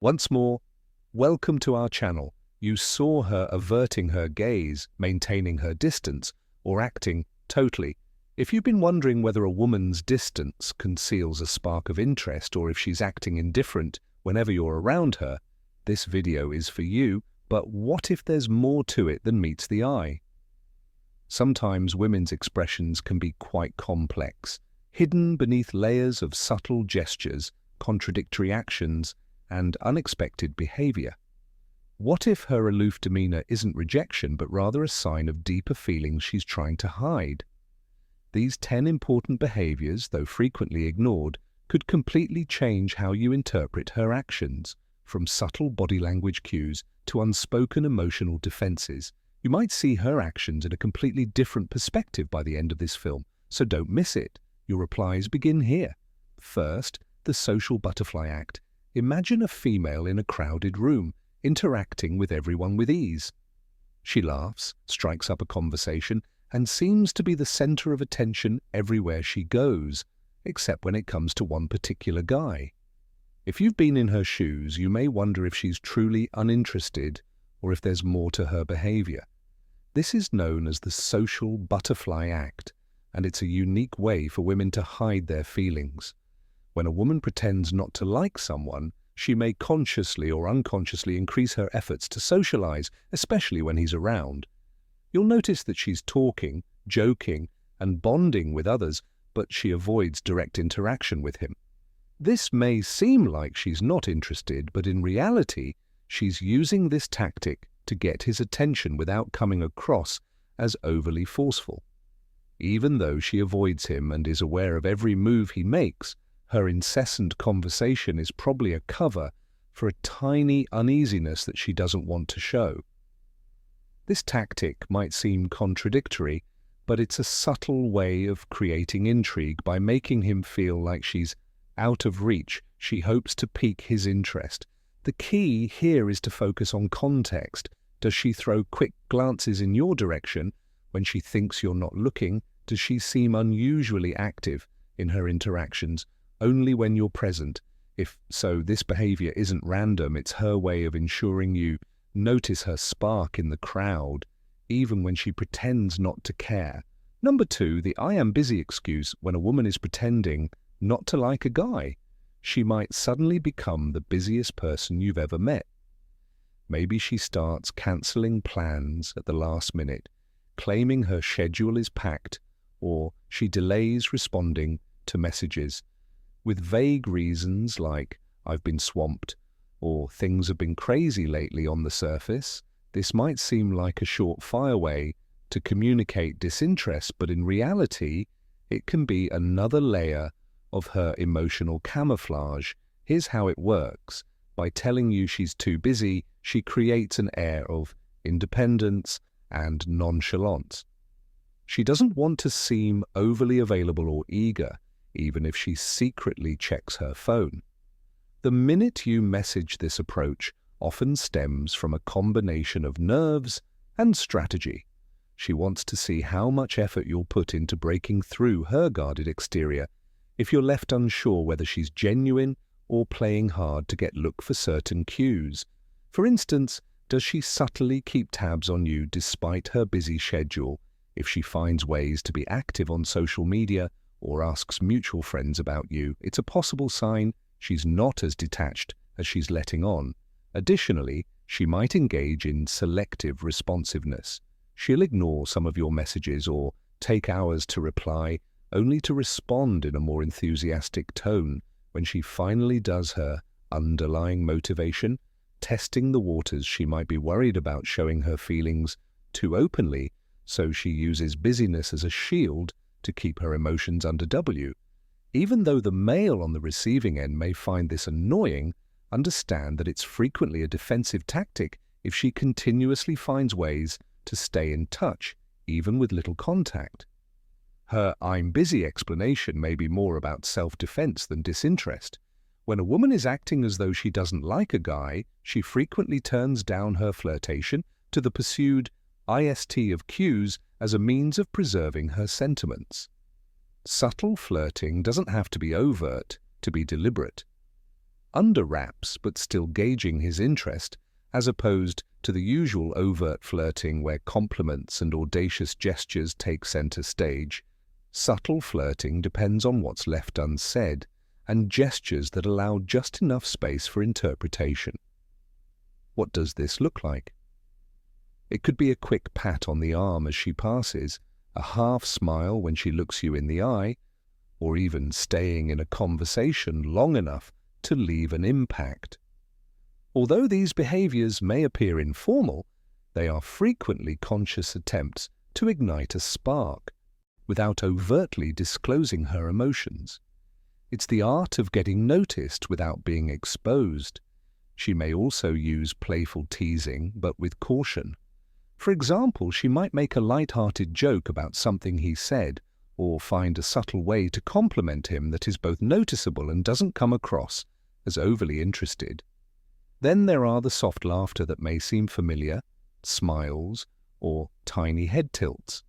Once more, welcome to our channel. You saw her averting her gaze, maintaining her distance, or acting totally. If you've been wondering whether a woman's distance conceals a spark of interest or if she's acting indifferent whenever you're around her, this video is for you. But what if there's more to it than meets the eye? Sometimes women's expressions can be quite complex, hidden beneath layers of subtle gestures, contradictory actions, and unexpected behavior. What if her aloof demeanor isn't rejection, but rather a sign of deeper feelings she's trying to hide? These 10 important behaviors, though frequently ignored, could completely change how you interpret her actions. From subtle body language cues to unspoken emotional defenses, you might see her actions in a completely different perspective by the end of this film, so don't miss it. Your replies begin here. First, the social butterfly act. Imagine a female in a crowded room, interacting with everyone with ease. She laughs, strikes up a conversation, and seems to be the center of attention everywhere she goes, except when it comes to one particular guy. If you've been in her shoes, you may wonder if she's truly uninterested or if there's more to her behavior. This is known as the social butterfly act, and it's a unique way for women to hide their feelings. When a woman pretends not to like someone, she may consciously or unconsciously increase her efforts to socialize, especially when he's around. You'll notice that she's talking, joking, and bonding with others, but she avoids direct interaction with him. This may seem like she's not interested, but in reality, she's using this tactic to get his attention without coming across as overly forceful. Even though she avoids him and is aware of every move he makes, her incessant conversation is probably a cover for a tiny uneasiness that she doesn't want to show. This tactic might seem contradictory, but it's a subtle way of creating intrigue. By making him feel like she's out of reach, she hopes to pique his interest. The key here is to focus on context. Does she throw quick glances in your direction when she thinks you're not looking? Does she seem unusually active in her interactions only when you're present? If so, this behavior isn't random. It's her way of ensuring you notice her spark in the crowd, even when she pretends not to care. Number 2, the "I am busy" excuse. When a woman is pretending not to like a guy, she might suddenly become the busiest person you've ever met. Maybe she starts canceling plans at the last minute, claiming her schedule is packed, or she delays responding to messages with vague reasons like "I've been swamped" or "things have been crazy lately." On the surface, this might seem like a surefire way to communicate disinterest, but in reality, it can be another layer of her emotional camouflage. Here's how it works. By telling you she's too busy, she creates an air of independence and nonchalance. She doesn't want to seem overly available or eager, even if she secretly checks her phone. The minute you message this approach often stems from a combination of nerves and strategy. She wants to see how much effort you'll put into breaking through her guarded exterior. If you're left unsure whether she's genuine or playing hard to look for certain cues. For instance, does she subtly keep tabs on you despite her busy schedule? If she finds ways to be active on social media or asks mutual friends about you, it's a possible sign she's not as detached as she's letting on. Additionally, she might engage in selective responsiveness. She'll ignore some of your messages or take hours to reply, only to respond in a more enthusiastic tone when she finally does. Her underlying motivation, testing the waters. She might be worried about showing her feelings too openly, so she uses busyness as a shield to keep her emotions under W. Even though the male on the receiving end may find this annoying, understand that it's frequently a defensive tactic if she continuously finds ways to stay in touch, even with little contact. Her "I'm busy" explanation may be more about self-defense than disinterest. When a woman is acting as though she doesn't like a guy, she frequently turns down her flirtation to the pursued ist of cues as a means of preserving her sentiments. Subtle flirting doesn't have to be overt to be deliberate. under wraps but still gauging his interest, as opposed to the usual overt flirting where compliments and audacious gestures take center stage. Subtle flirting depends on what's left unsaid and gestures that allow just enough space for interpretation. What does this look like? It could be a quick pat on the arm as she passes, a half smile when she looks you in the eye, or even staying in a conversation long enough to leave an impact. Although these behaviors may appear informal, they are frequently conscious attempts to ignite a spark without overtly disclosing her emotions. It's the art of getting noticed without being exposed. She may also use playful teasing, but with caution. For example, she might make a light-hearted joke about something he said, or find a subtle way to compliment him that is both noticeable and doesn't come across as overly interested. Then there are the soft laughter that may seem familiar, smiles, or tiny head tilts.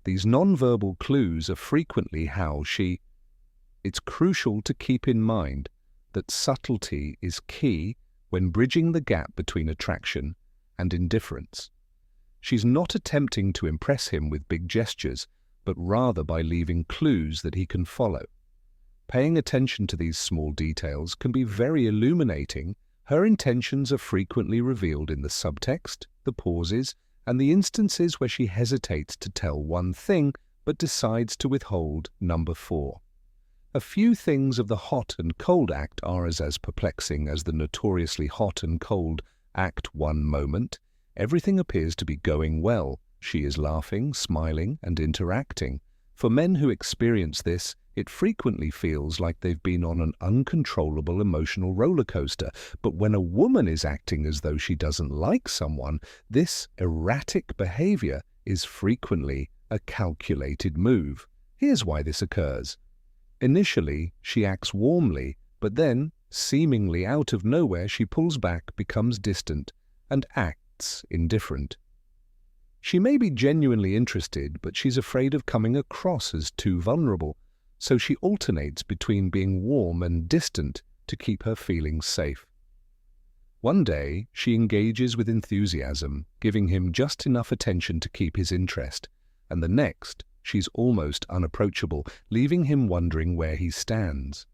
These non-verbal clues are frequently how she... It's crucial to keep in mind that subtlety is key when bridging the gap between attraction and indifference. She's not attempting to impress him with big gestures, but rather by leaving clues that he can follow. Paying attention to these small details can be very illuminating. Her intentions are frequently revealed in the subtext, the pauses, and the instances where she hesitates to tell one thing but decides to withhold number 4. A few things of the hot and cold act are as perplexing as the notoriously hot and cold Act 1 moment. Everything appears to be going well. She is laughing, smiling, and interacting. For men who experience this, it frequently feels like they've been on an uncontrollable emotional roller coaster. But when a woman is acting as though she doesn't like someone, this erratic behavior is frequently a calculated move. Here's why this occurs. Initially, she acts warmly, but then, seemingly out of nowhere, she pulls back, becomes distant, and acts indifferent. She may be genuinely interested, but she's afraid of coming across as too vulnerable, so she alternates between being warm and distant to keep her feelings safe. One day, she engages with enthusiasm, giving him just enough attention to keep his interest, and the next, she's almost unapproachable, leaving him wondering where he stands.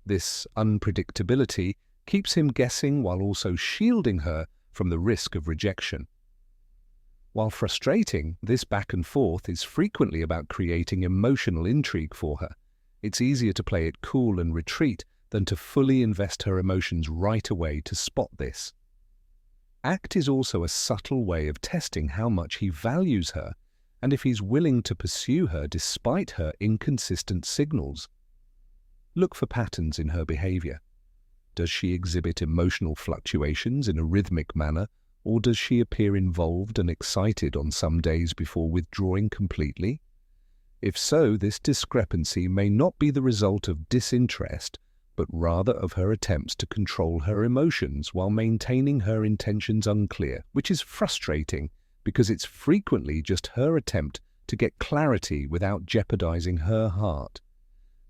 This unpredictability keeps him guessing while also shielding her from the risk of rejection. While frustrating, this back and forth is frequently about creating emotional intrigue for her. It's easier to play it cool and retreat than to fully invest her emotions right away to spot this. Act is also a subtle way of testing how much he values her and if he's willing to pursue her despite her inconsistent signals. Look for patterns in her behavior. Does she exhibit emotional fluctuations in a rhythmic manner, or does she appear involved and excited on some days before withdrawing completely? If so, this discrepancy may not be the result of disinterest, but rather of her attempts to control her emotions while maintaining her intentions unclear, which is frustrating because it's frequently just her attempt to get clarity without jeopardizing her heart.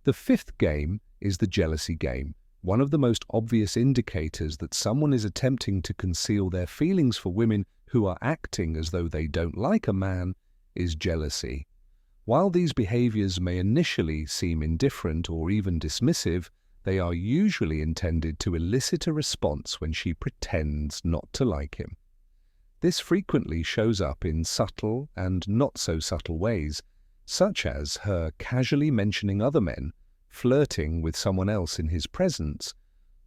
The 5th game is the jealousy game. One of the most obvious indicators that someone is attempting to conceal their feelings for women who are acting as though they don't like a man is jealousy. While these behaviors may initially seem indifferent or even dismissive, they are usually intended to elicit a response when she pretends not to like him. This frequently shows up in subtle and not so subtle ways, such as her casually mentioning other men, flirting with someone else in his presence,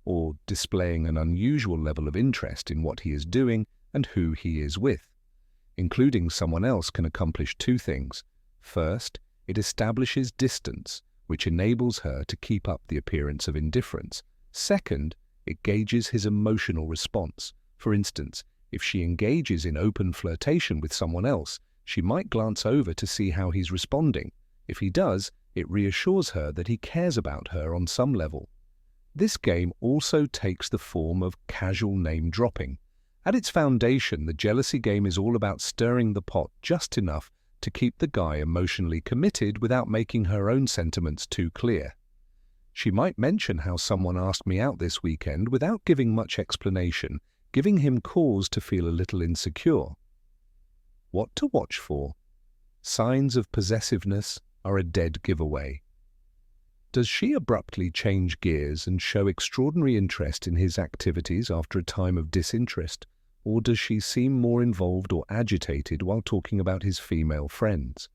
or displaying an unusual level of interest in what he is doing and who he is with. Including someone else can accomplish 2 things. First, it establishes distance, which enables her to keep up the appearance of indifference. Second, it gauges his emotional response. For instance, if she engages in open flirtation with someone else, she might glance over to see how he's responding. If he does, it reassures her that he cares about her on some level. This game also takes the form of casual name-dropping. At its foundation, the jealousy game is all about stirring the pot just enough to keep the guy emotionally committed without making her own sentiments too clear. She might mention how someone asked me out this weekend without giving much explanation, giving him cause to feel a little insecure. What to watch for? Signs of possessiveness are a dead giveaway. Does she abruptly change gears and show extraordinary interest in his activities after a time of disinterest, or does she seem more involved or agitated while talking about his female friends?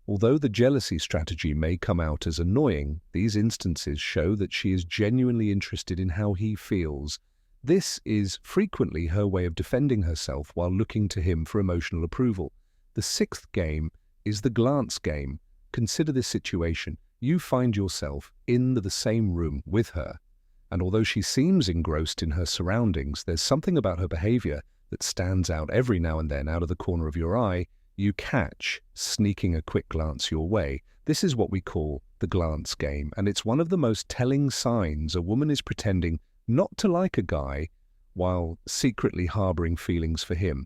Although the jealousy strategy may come out as annoying, these instances show that she is genuinely interested in how he feels. This is frequently her way of defending herself while looking to him for emotional approval. The sixth game is the glance game. Consider this situation. You find yourself in the same room with her, and although she seems engrossed in her surroundings, there's something about her behavior that stands out every now and then out of the corner of your eye. You catch sneaking a quick glance your way. This is what we call the glance game, and it's one of the most telling signs a woman is pretending not to like a guy while secretly harboring feelings for him.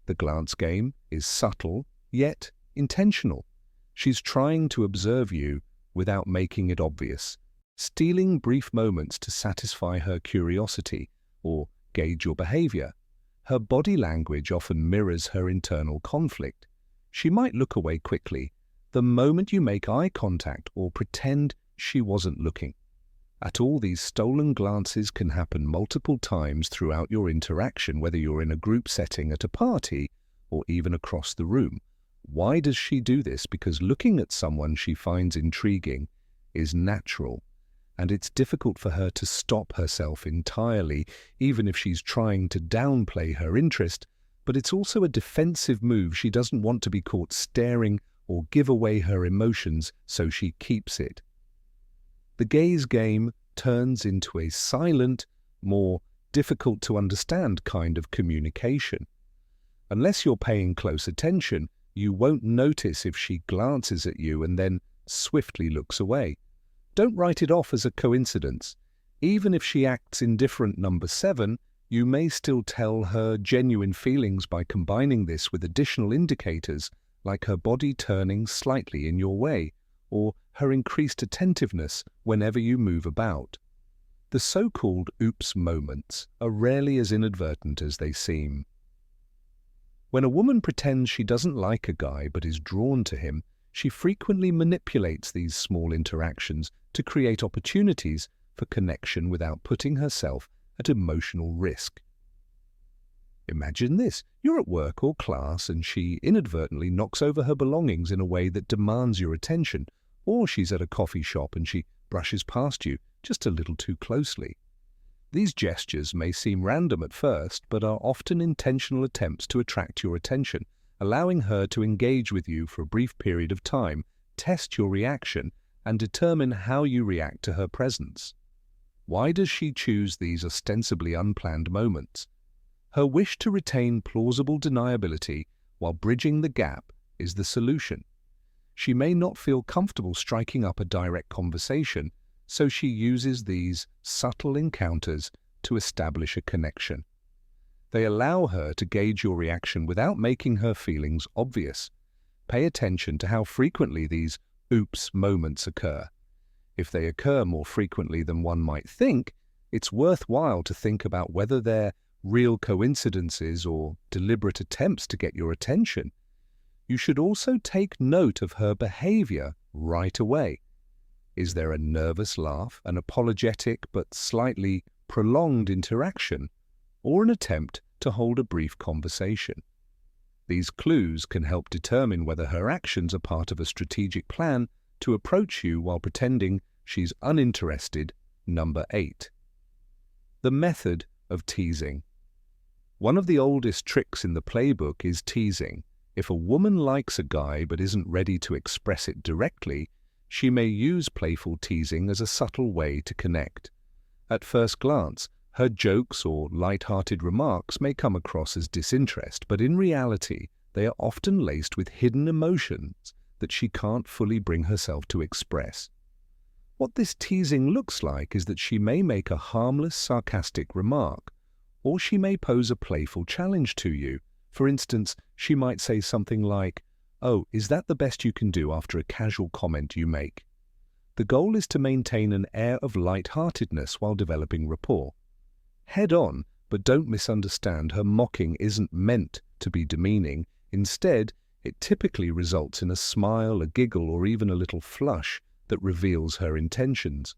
The glance game is subtle, yet intentional. She's trying to observe you without making it obvious, stealing brief moments to satisfy her curiosity or gauge your behavior. Her body language often mirrors her internal conflict. She might look away quickly the moment you make eye contact or pretend she wasn't looking. At all, these stolen glances can happen multiple times throughout your interaction, whether you're in a group setting, at a party, or even across the room. Why does she do this? Because looking at someone she finds intriguing is natural, and it's difficult for her to stop herself entirely, even if she's trying to downplay her interest. But it's also a defensive move. She doesn't want to be caught staring or give away her emotions, so she keeps it. The gaze game turns into a silent, more difficult to understand kind of communication. Unless you're paying close attention, you won't notice if she glances at you and then swiftly looks away. Don't write it off as a coincidence. Even if she acts indifferent, number 7, you may still tell her genuine feelings by combining this with additional indicators like her body turning slightly in your way or her increased attentiveness whenever you move about. The so-called oops moments are rarely as inadvertent as they seem. When a woman pretends she doesn't like a guy but is drawn to him, she frequently manipulates these small interactions to create opportunities for connection without putting herself at emotional risk. Imagine this. You're at work or class and she inadvertently knocks over her belongings in a way that demands your attention, or she's at a coffee shop and she brushes past you just a little too closely. These gestures may seem random at first, but are often intentional attempts to attract your attention, allowing her to engage with you for a brief period of time, test your reaction, and determine how you react to her presence. Why does she choose these ostensibly unplanned moments? Her wish to retain plausible deniability while bridging the gap is the solution. She may not feel comfortable striking up a direct conversation, so she uses these subtle encounters to establish a connection. They allow her to gauge your reaction without making her feelings obvious. Pay attention to how frequently these oops moments occur. If they occur more frequently than one might think, it's worthwhile to think about whether they're real coincidences or deliberate attempts to get your attention. You should also take note of her behavior right away. Is there a nervous laugh, an apologetic but slightly prolonged interaction, or an attempt to hold a brief conversation? These clues can help determine whether her actions are part of a strategic plan to approach you while pretending she's uninterested. Number 8. The method of teasing. One of the oldest tricks in the playbook is teasing. If a woman likes a guy but isn't ready to express it directly, she may use playful teasing as a subtle way to connect. At first glance, her jokes or light-hearted remarks may come across as disinterest, but in reality, they are often laced with hidden emotions that she can't fully bring herself to express. What this teasing looks like is that she may make a harmless, sarcastic remark, or she may pose a playful challenge to you. For instance, she might say something like, "Oh, is that the best you can do?" after a casual comment you make. The goal is to maintain an air of light-heartedness while developing rapport. Head on, but don't misunderstand, her mocking isn't meant to be demeaning. Instead, it typically results in a smile, a giggle, or even a little flush that reveals her intentions.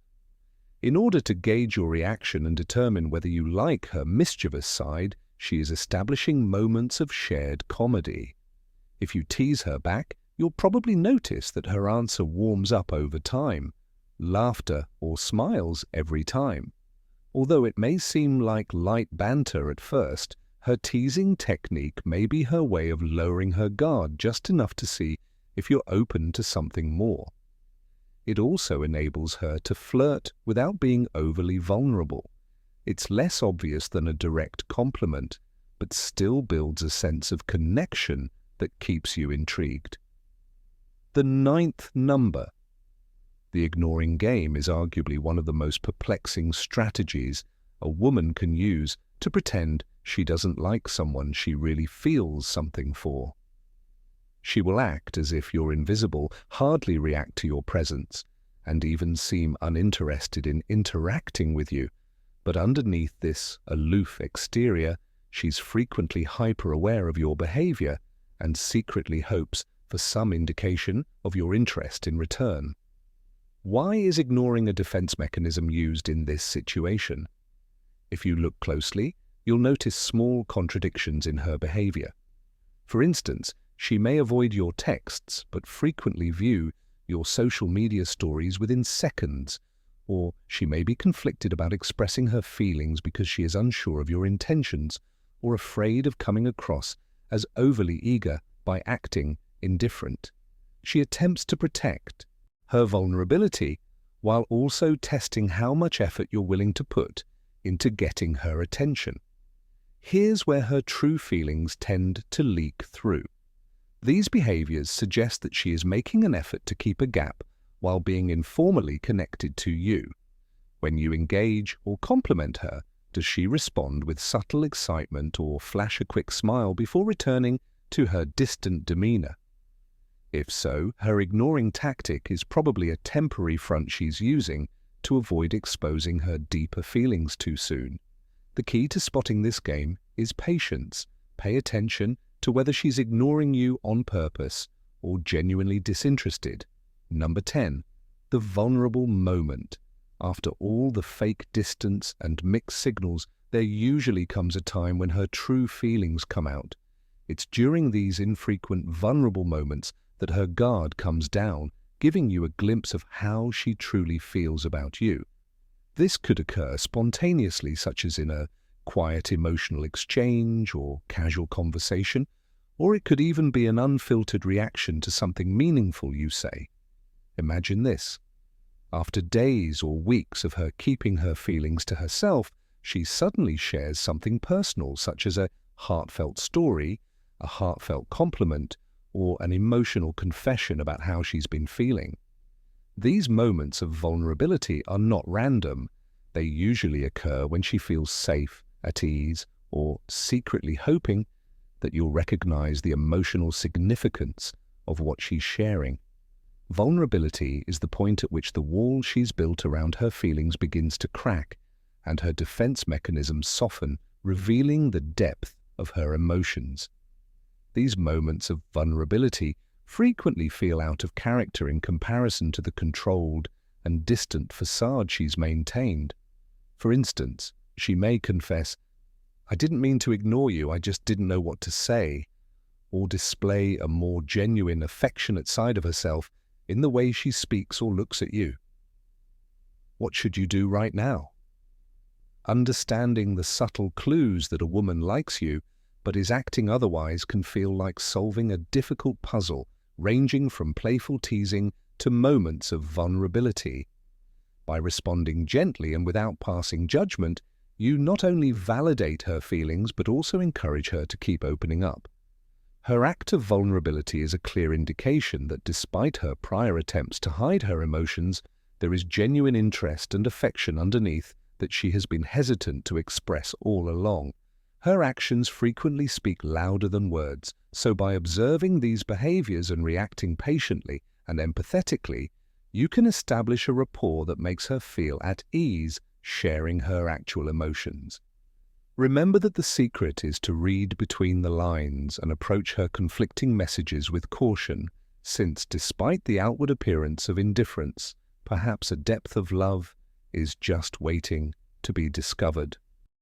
In order to gauge your reaction and determine whether you like her mischievous side, she is establishing moments of shared comedy. If you tease her back, you'll probably notice that her answer warms up over time, laughter or smiles every time. Although it may seem like light banter at first, her teasing technique may be her way of lowering her guard just enough to see if you're open to something more. It also enables her to flirt without being overly vulnerable. It's less obvious than a direct compliment, but still builds a sense of connection that keeps you intrigued. The 9th number. The ignoring game is arguably one of the most perplexing strategies a woman can use to pretend she doesn't like someone she really feels something for. She will act as if you're invisible, hardly react to your presence, and even seem uninterested in interacting with you. But underneath this aloof exterior, she's frequently hyper-aware of your behavior and secretly hopes for some indication of your interest in return. Why is ignoring a defense mechanism used in this situation? If you look closely, you'll notice small contradictions in her behavior. For instance, she may avoid your texts but frequently view your social media stories within seconds, or she may be conflicted about expressing her feelings because she is unsure of your intentions or afraid of coming across as overly eager by acting indifferent. She attempts to protect her vulnerability while also testing how much effort you're willing to put into getting her attention. Here's where her true feelings tend to leak through. These behaviors suggest that she is making an effort to keep a gap while being informally connected to you. When you engage or compliment her, does she respond with subtle excitement or flash a quick smile before returning to her distant demeanor? If so, her ignoring tactic is probably a temporary front she's using to avoid exposing her deeper feelings too soon. The key to spotting this game is patience. Pay attention to whether she's ignoring you on purpose or genuinely disinterested. Number 10. The vulnerable moment. After all the fake distance and mixed signals, there usually comes a time when her true feelings come out. It's during these infrequent vulnerable moments that her guard comes down, giving you a glimpse of how she truly feels about you. This could occur spontaneously, such as in a quiet emotional exchange or casual conversation, or it could even be an unfiltered reaction to something meaningful you say. Imagine this. After days or weeks of her keeping her feelings to herself, she suddenly shares something personal, such as a heartfelt story, a heartfelt compliment, or an emotional confession about how she's been feeling. These moments of vulnerability are not random. They usually occur when she feels safe, at ease, or secretly hoping that you'll recognize the emotional significance of what she's sharing. Vulnerability is the point at which the wall she's built around her feelings begins to crack, and her defense mechanisms soften, revealing the depth of her emotions. These moments of vulnerability frequently feel out of character in comparison to the controlled and distant facade she's maintained. For instance, she may confess, "I didn't mean to ignore you, I just didn't know what to say," or display a more genuine, affectionate side of herself in the way she speaks or looks at you. What should you do right now? Understanding the subtle clues that a woman likes you but is acting otherwise can feel like solving a difficult puzzle, ranging from playful teasing to moments of vulnerability. By responding gently and without passing judgment, you not only validate her feelings but also encourage her to keep opening up. Her act of vulnerability is a clear indication that despite her prior attempts to hide her emotions, there is genuine interest and affection underneath that she has been hesitant to express all along. Her actions frequently speak louder than words, so by observing these behaviors and reacting patiently and empathetically, you can establish a rapport that makes her feel at ease sharing her actual emotions. Remember that the secret is to read between the lines and approach her conflicting messages with caution, since despite the outward appearance of indifference, perhaps a depth of love is just waiting to be discovered.